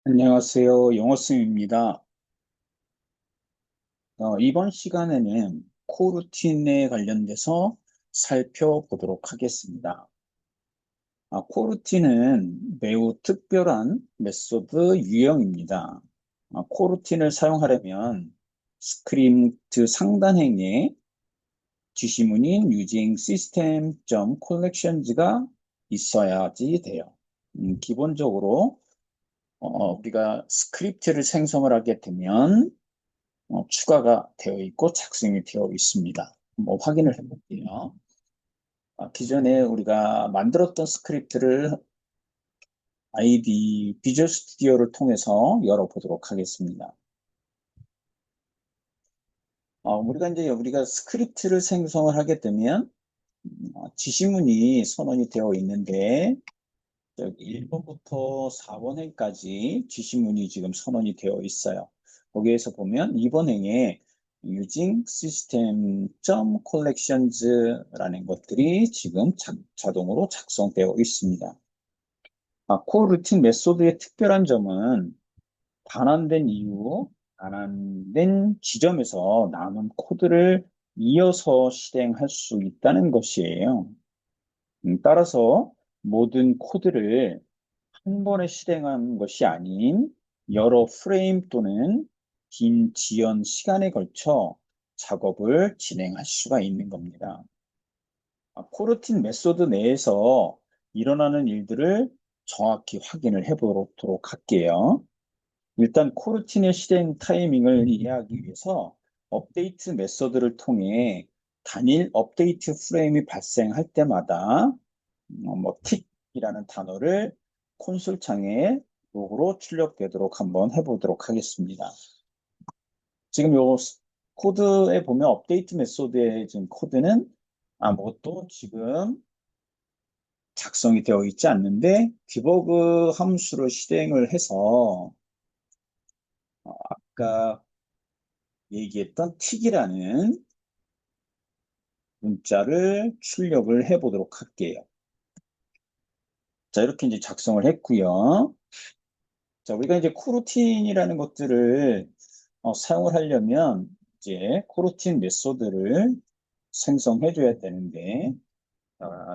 안녕하세요. 영어쌤입니다. 이번 시간에는 코루틴에 관련돼서 살펴보도록 하겠습니다. 코루틴은 매우 특별한 메소드 유형입니다. 코루틴을 사용하려면 스크립트 상단행에 지시문인 using system.collections가 있어야지 돼요. 기본적으로 우리가 스크립트를 생성을 하게 되면 추가가 되어 있고 작성이 되어 있습니다. 한번 확인을 해볼게요. 기존에 우리가 만들었던 스크립트를 아이디 비주얼 스튜디오를 통해서 열어보도록 하겠습니다. 우리가 스크립트를 생성을 하게 되면 지시문이 선언이 되어 있는데 1번부터 4번행까지 지시문이 지금 선언이 되어 있어요. 거기에서 보면 2번행에 using system.collections라는 것들이 지금 자동으로 작성되어 있습니다. 코루틴 메소드의 특별한 점은 반환된 이후, 반환된 지점에서 남은 코드를 이어서 실행할 수 있다는 것이에요. 따라서 모든 코드를 한 번에 실행한 것이 아닌 여러 프레임 또는 긴 지연 시간에 걸쳐 작업을 진행할 수가 있는 겁니다. 코르틴 메소드 내에서 일어나는 일들을 정확히 확인을 해보도록 할게요. 일단 코르틴의 실행 타이밍을 이해하기 위해서 업데이트 메소드를 통해 단일 업데이트 프레임이 발생할 때마다 틱이라는 단어를 콘솔 창에 로그로 출력되도록 한번 해보도록 하겠습니다. 지금 요 코드에 보면 업데이트 메소드의 지금 코드는 아무것도 지금 작성이 되어 있지 않는데 디버그 함수를 실행을 해서 아까 얘기했던 틱이라는 문자를 출력을 해보도록 할게요. 자, 이렇게 이제 작성을 했고요. 자, 우리가 이제 코루틴이라는 것들을 사용을 하려면 이제 코루틴 메소드를 생성해 줘야 되는데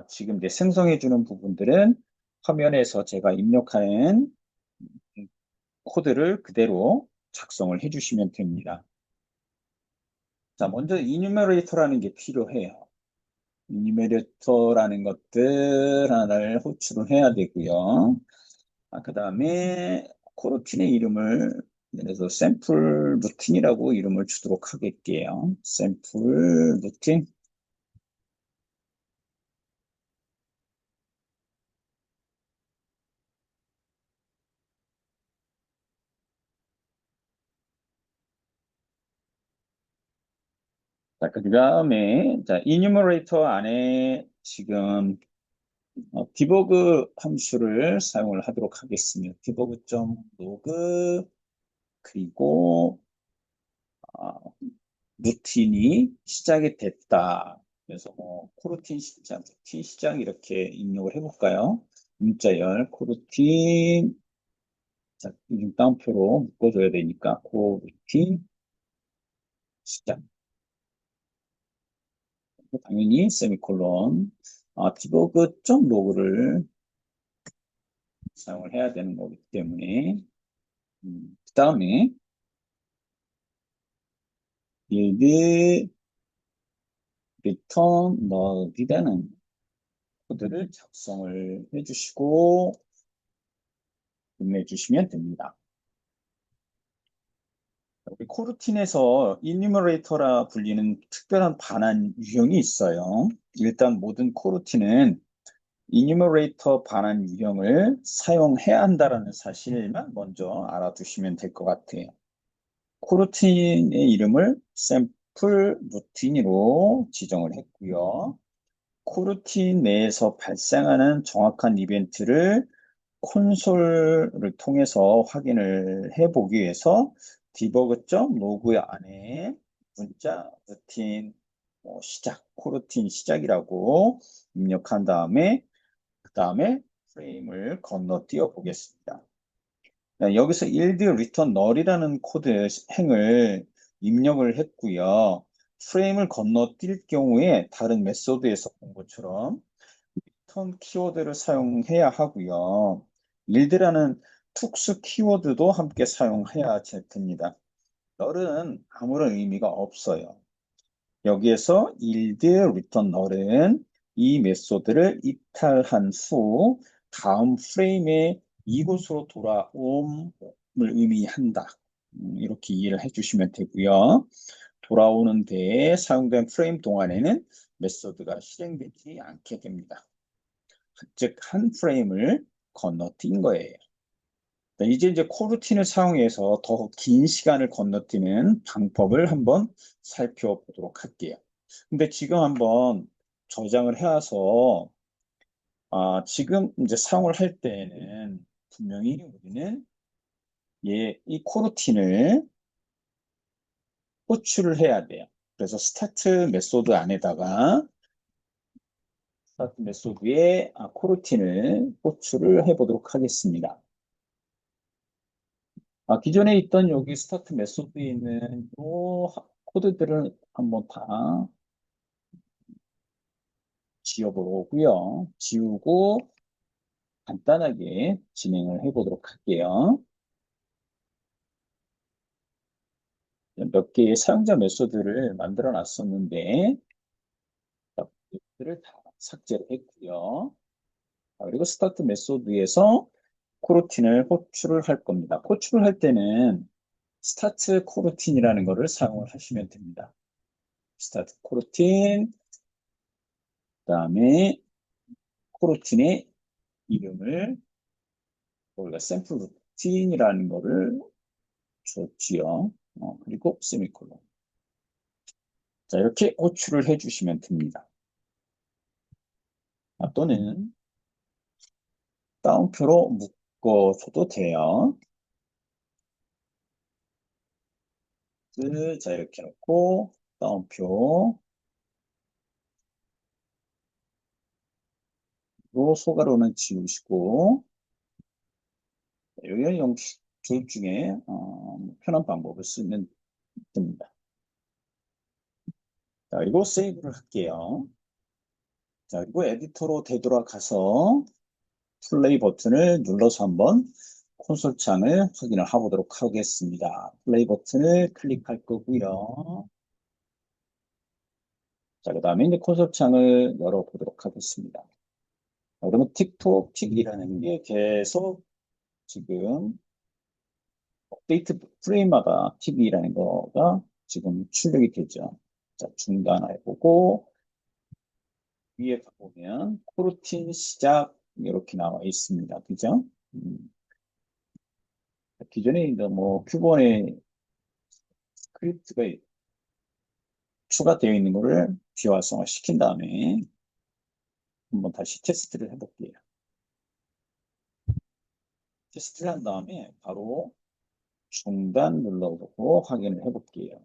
지금 이제 생성해 주는 부분들은 화면에서 제가 입력하는 코드를 그대로 작성을 해 주시면 됩니다. 자, 먼저 이뉴머레이터라는 게 필요해요. 이뉴머레이터라는 것들 하나를 호출을 해야 되고요. 그 다음에 코루틴의 이름을 예를 들어서 샘플 루틴이라고 이름을 주도록 하겠게요. 샘플 루틴. 자, 그 다음에 자, 이뉴머레이터 안에 지금 디버그 함수를 사용을 하도록 하겠습니다. 디버그.로그 그리고 루틴이 시작이 됐다. 그래서 코루틴 시작, 루틴 시작 이렇게 입력을 해볼까요? 문자열 코루틴 자, 이중 따옴표로 묶어줘야 되니까 코루틴 시작. 당연히 세미콜론 디버그.로그를 사용을 해야 되는 거기 때문에 그 다음에 빌드 리턴 너비라는 코드를 작성을 해주시고 끝내 주시면 됩니다. 우리 코루틴에서 이뉴머레이터라 불리는 특별한 반환 유형이 있어요. 일단 모든 코루틴은 이뉴머레이터 반환 유형을 사용해야 한다는 사실만 먼저 알아두시면 될 것 같아요. 코루틴의 이름을 샘플 루틴으로 지정을 했고요. 코루틴 내에서 발생하는 정확한 이벤트를 콘솔을 통해서 확인을 해보기 위해서 디버그.로그 안에 문자 루틴 시작, 코루틴 시작이라고 입력한 다음에 그 다음에 프레임을 건너뛰어 보겠습니다. 여기서 yield return null이라는 코드 행을 입력을 했고요. 프레임을 건너뛸 경우에 다른 메소드에서 본 것처럼 return 키워드를 사용해야 하고요. yield라는 특수 키워드도 함께 사용해야 됩니다. null은 아무런 의미가 없어요. 여기에서 yield return null은 이 메소드를 이탈한 후 다음 프레임에 이곳으로 돌아옴을 의미한다. 이렇게 이해를 해주시면 되고요. 돌아오는 데에 사용된 프레임 동안에는 메소드가 실행되지 않게 됩니다. 즉, 한 프레임을 건너뛴 거예요. 이제 코루틴을 사용해서 더 긴 시간을 건너뛰는 방법을 한번 살펴보도록 할게요. 근데 지금 한번 저장을 해와서 지금 이제 사용을 할 때에는 분명히 우리는 이 코루틴을 호출을 해야 돼요. 그래서 스타트 메소드에 코루틴을 호출을 해보도록 하겠습니다. 기존에 있던 여기 스타트 메소드에 있는 요 코드들을 한번 다 지워보고요. 지우고 간단하게 진행을 해보도록 할게요. 몇 개의 사용자 메소드를 만들어 놨었는데 이들을 다 삭제를 했고요. 그리고 스타트 메소드에서 코루틴을 호출을 할 겁니다. 호출을 할 때는 스타트 코루틴이라는 것을 사용을 하시면 됩니다. 스타트 코루틴, 그다음에 코루틴의 이름을 우리가 샘플 루틴이라는 거를 줬지요. 그리고 세미콜론. 자, 이렇게 호출을 해주시면 됩니다. 또는 따옴표로 묶어줘도 돼요. 자, 이렇게 놓고 따옴표 로 소가로는 지우시고 여기 형식 둘 중에 편한 방법을 쓰면 됩니다. 자, 그리고 세이브를 할게요. 자, 그리고 에디터로 되돌아가서 플레이 버튼을 눌러서 한번 콘솔 창을 확인을 해보도록 하겠습니다. 플레이 버튼을 클릭할 거고요. 자, 그 다음에 이제 콘솔 창을 열어보도록 하겠습니다. 자, 그러면 틱톡틱이라는 게 계속 지금 업데이트 프레임마다 틱이라는 거가 지금 출력이 되죠. 자, 중단해보고 위에 보면 코루틴 시작 이렇게 나와 있습니다. 그죠? 기존에 있는 큐번에 스크립트가 추가되어 있는 거를 비활성화 시킨 다음에 한번 다시 테스트를 해볼게요. 테스트를 한 다음에 바로 중단 눌러보고 확인을 해볼게요.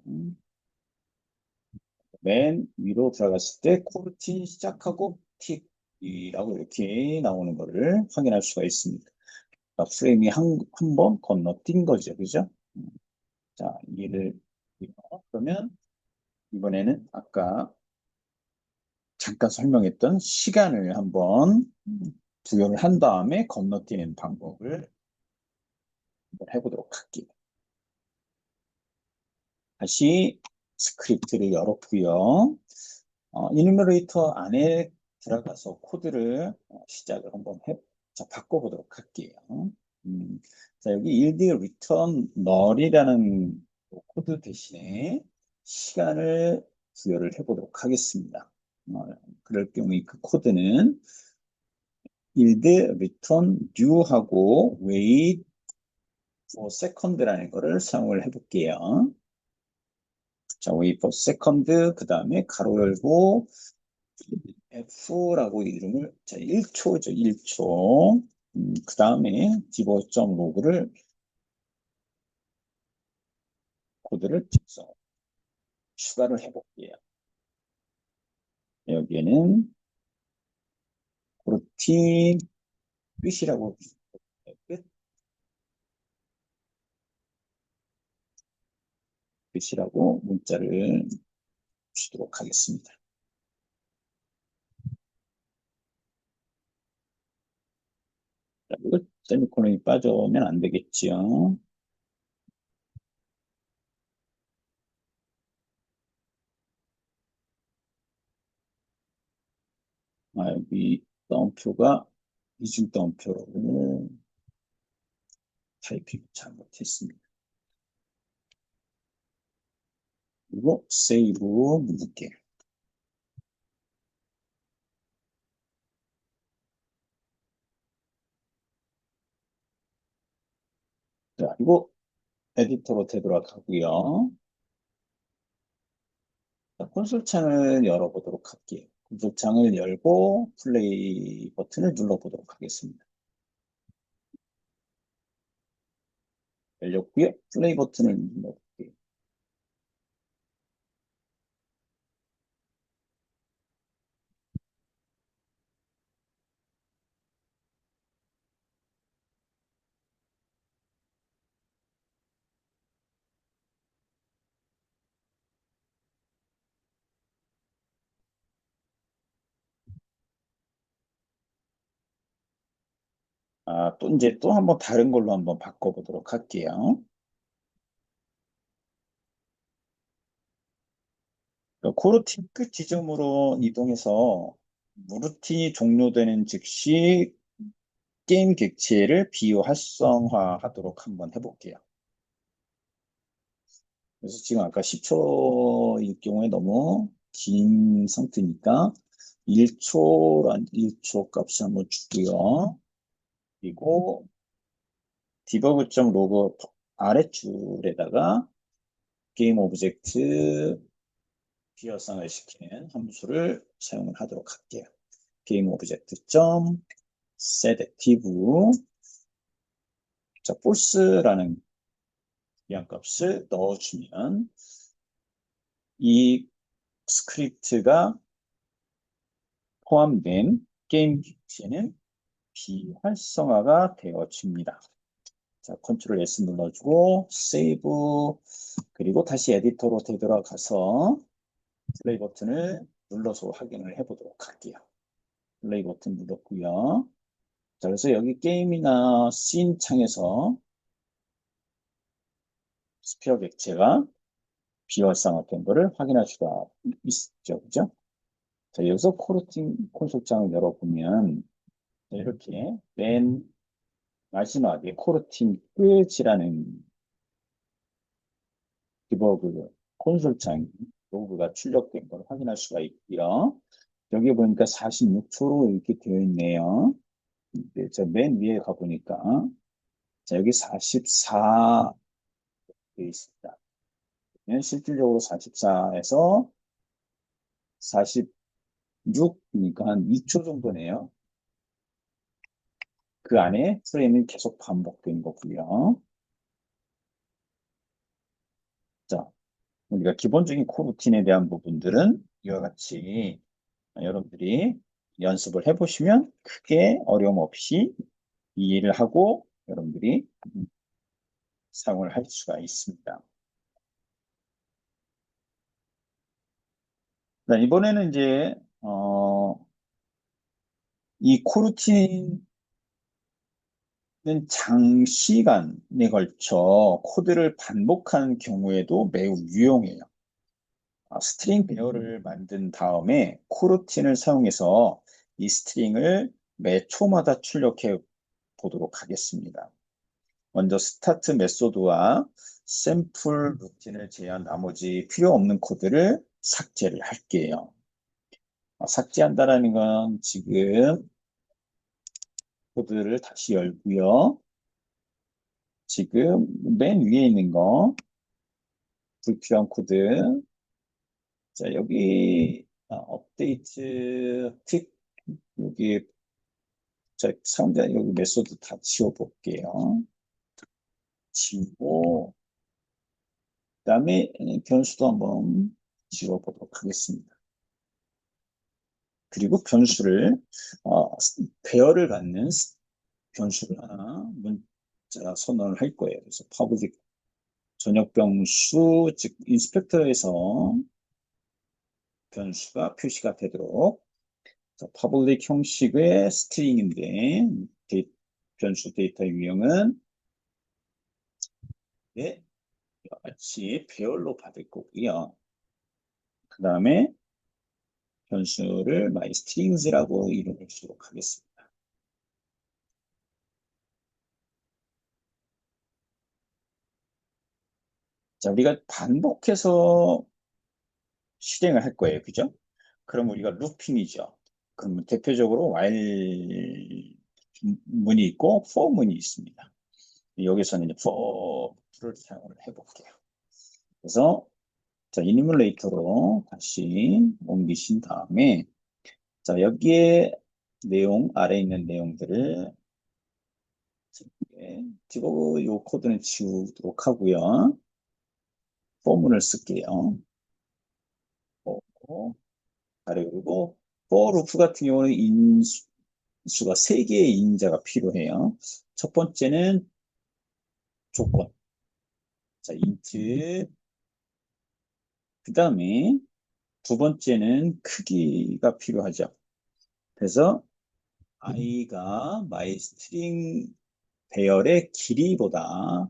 맨 위로 들어갔을 때 코루틴 시작하고 틱이라고 이렇게 나오는 거를 확인할 수가 있습니다. 그러니까 프레임이 한 번 건너뛴 거죠. 그죠? 자, 이해를, 그러면 이번에는 아까 잠깐 설명했던 시간을 한번 부여를 한 다음에 건너뛰는 방법을 해보도록 할게요. 다시 스크립트를 열었고요. 이누머레이터 안에 들어가서 코드를 시작을 한번 바꿔보도록 할게요. 자, 여기 yield return null이라는 코드 대신에 시간을 부여를 해보도록 하겠습니다. 그럴 경우에 그 코드는 yield return new하고 wait for second라는 거를 사용을 해볼게요. 자, wait for second, 그 다음에 가로 열고 F라고 이름을, 자, 1초죠, 1초. 그 다음에 디버.log를 코드를 추가를 해볼게요. 여기에는 루틴 끝이라고 끝. 끝이라고 문자를 주도록 하겠습니다. 자, 이거 세미콜론이 빠져면 안 되겠지요. 여기 따옴표가 이중 따옴표를 타이핑 잘못했습니다. 그리고 세이브 누를게요. 자, 그리고 에디터로 되도록 하고요. 자, 콘솔 창을 열어보도록 할게요. 콘솔 창을 열고 플레이 버튼을 눌러보도록 하겠습니다. 열렸고요. 플레이 버튼을 눌러볼게요. 또 이제 또 한번 다른 걸로 한번 바꿔보도록 할게요. 코르틴 끝 지점으로 이동해서 무르틴이 종료되는 즉시 게임 객체를 비활성화하도록 한번 해볼게요. 그래서 지금 아까 10초일 경우에 너무 긴 상태니까 1초 값을 한번 주고요. 그리고 디버그.로그 아래줄에다가 게임 오브젝트 비활성화를 시키는 함수를 사용을 하도록 할게요. 게임 오브젝트 set active 자, false라는 기한값을 넣어주면 이 스크립트가 포함된 게임 객체는 비활성화가 되어집니다. 자, 컨트롤 S 눌러주고 세이브 그리고 다시 에디터로 되돌아가서 플레이 버튼을 눌러서 확인을 해보도록 할게요. 플레이 버튼 눌렀고요. 자, 그래서 여기 게임이나 씬 창에서 스피어 객체가 비활성화된 것을 확인할 수가 있죠. 그죠? 자, 여기서 코르팅 콘솔장을 열어보면 이렇게 맨 마지막에 코르팅 끝이라는 디버그 콘솔창 로그가 출력된 걸 확인할 수가 있고요. 여기 보니까 46초로 이렇게 되어 있네요. 네, 저맨 위에 가보니까 자, 여기 44 되어 있습니다. 실질적으로 44에서 46이니까 한 2초 정도네요. 그 안에 프레임이 계속 반복된 거고요. 자, 우리가 기본적인 코루틴에 대한 부분들은 이와 같이 여러분들이 연습을 해보시면 크게 어려움 없이 이해를 하고 여러분들이 사용을 할 수가 있습니다. 자, 이번에는 이제 이 코루틴은 장시간에 걸쳐 코드를 반복하는 경우에도 매우 유용해요. 스트링 배열을 만든 다음에 코루틴을 사용해서 이 스트링을 매 초마다 출력해 보도록 하겠습니다. 먼저 스타트 메소드와 샘플 루틴을 제한 나머지 필요 없는 코드를 삭제를 할게요. 삭제한다라는 건 지금 코드를 다시 열고요. 지금 맨 위에 있는 거 불필요한 코드 자 여기 업데이트 틱 여기 자 상자 여기 메소드 다 지워볼게요. 지우고 그다음에 변수도 한번 지워보도록 하겠습니다. 그리고 변수를 배열을 갖는 변수를 하나 문자 선언을 할 거예요. 그래서 public 전역 변수, 즉 인스펙터에서 변수가 표시가 되도록 자, 퍼블릭 형식의 스트링인데 변수 데이터 유형은 네, 같이 배열로 받을 거고요. 그 다음에 변수를 myStrings라고 이름을 주도록 하겠습니다. 자, 우리가 반복해서 실행을 할 거예요. 그죠? 그럼 우리가 루핑이죠. 그러면 대표적으로 while 문이 있고 for 문이 있습니다. 여기서는 이제 for를 사용을 해볼게요. 그래서 자, 이니뮬레이터로 다시 옮기신 다음에 자, 여기에 내용, 아래에 있는 내용들을 디버그 요 코드는 지우도록 하고요. for문을 쓸게요. 그리고 for 루프 같은 경우는 인수가 3개의 인자가 필요해요. 첫 번째는 조건. 자, int. 그 다음에 두 번째는 크기가 필요하죠. 그래서 i가 myString 배열의 길이보다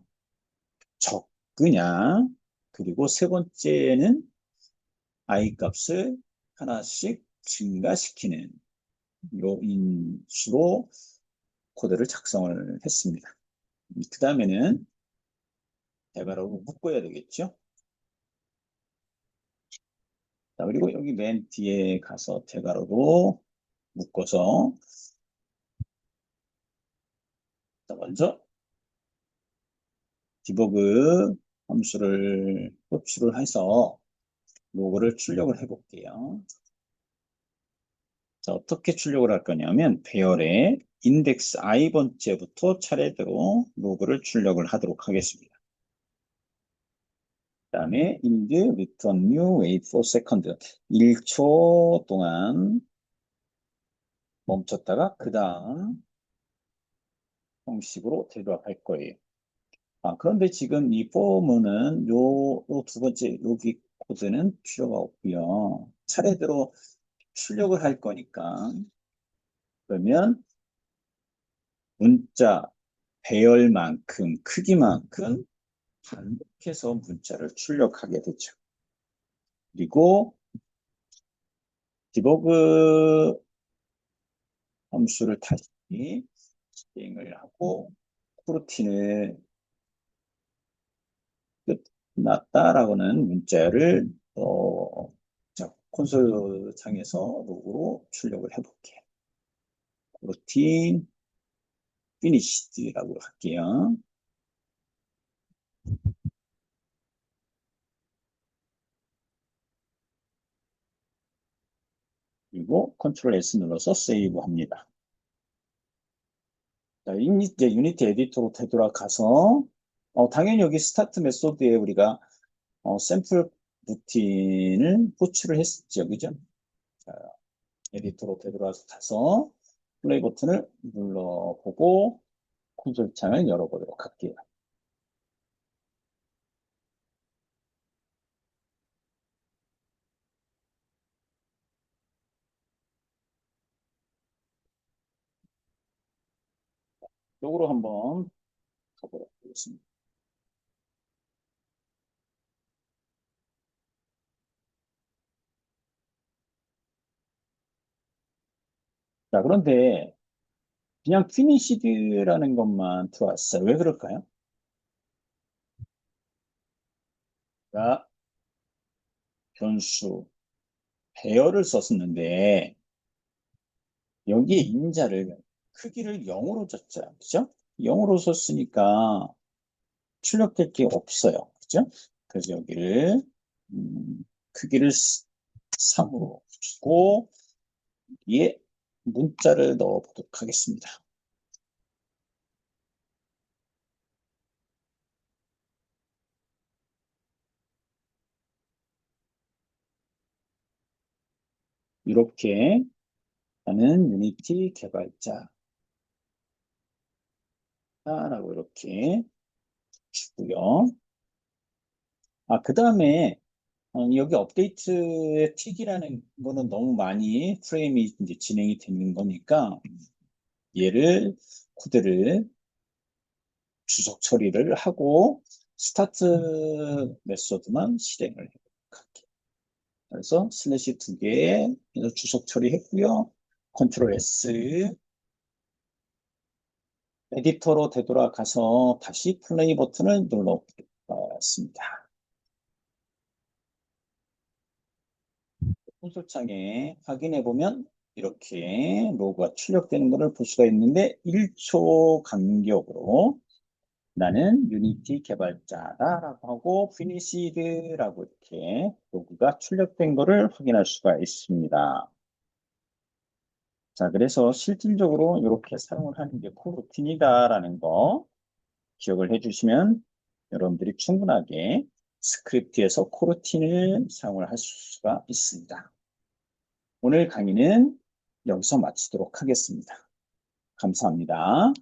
적으냐. 그리고 세 번째는 i 값을 하나씩 증가시키는 요 인수로 코드를 작성을 했습니다. 그 다음에는 대괄호로 묶어야 되겠죠. 자, 그리고 여기 맨 뒤에 가서 대괄호로 묶어서 자, 먼저 디버그 함수를 호출을 해서 로그를 출력을 해볼게요. 자, 어떻게 출력을 할 거냐면 배열의 인덱스 i번째부터 차례대로 로그를 출력을 하도록 하겠습니다. 그 다음에 int return new wait for second 1초 동안 멈췄다가 그 다음 형식으로 대답할 거예요. 그런데 지금 이 폼은 요 두 번째 여기 코드는 필요가 없고요. 차례대로 출력을 할 거니까 그러면 문자 배열만큼 크기만큼 반복해서 문자를 출력하게 되죠. 그리고 디버그 함수를 다시 실행을 하고 코르틴을 끝났다라고는 문자를 자, 콘솔 창에서 로그로 출력을 해볼게요. 코르틴 피니시드라고 할게요. 그리고 컨트롤 S 눌러서 세이브 합니다. 자, 이제 유니티 에디터로 되돌아가서 당연히 여기 스타트 메소드에 우리가 샘플 루틴을 호출을 했었죠. 그죠? 자, 에디터로 되돌아가서 플레이 버튼을 눌러보고 콘솔 창을 열어보도록 할게요. 이쪽으로 한번 가보도록 하겠습니다. 자, 그런데 그냥 피니시드라는 것만 들어왔어요. 왜 그럴까요? 자, 변수 배열을 썼었는데 여기에 인자를 크기를 0으로 줬죠. 그죠? 0으로 썼으니까 출력될 게 없어요. 그죠? 그래서 여기를 크기를 3으로 주고 여기에 문자를 넣어 보도록 하겠습니다. 이렇게 나는 유니티 개발자라고 이렇게 주고요. 그 다음에 여기 업데이트의 틱이라는 거는 너무 많이 프레임이 이제 진행이 되는 거니까 얘를 코드를 주석 처리를 하고 스타트 메소드만 실행을 해볼게요. 그래서 슬래시 2개 주석 처리했고요. 컨트롤 S 에디터로 되돌아가서 다시 플레이 버튼을 눌러보겠습니다. 콘솔 창에 확인해 보면 이렇게 로고가 출력되는 것을 볼 수가 있는데 1초 간격으로 나는 유니티 개발자다라고 하고 피니시드라고 이렇게 로고가 출력된 것을 확인할 수가 있습니다. 자, 그래서 실질적으로 이렇게 사용을 하는 게 코루틴이다라는 거 기억을 해주시면 여러분들이 충분하게 스크립트에서 코루틴을 사용을 할 수가 있습니다. 오늘 강의는 여기서 마치도록 하겠습니다. 감사합니다.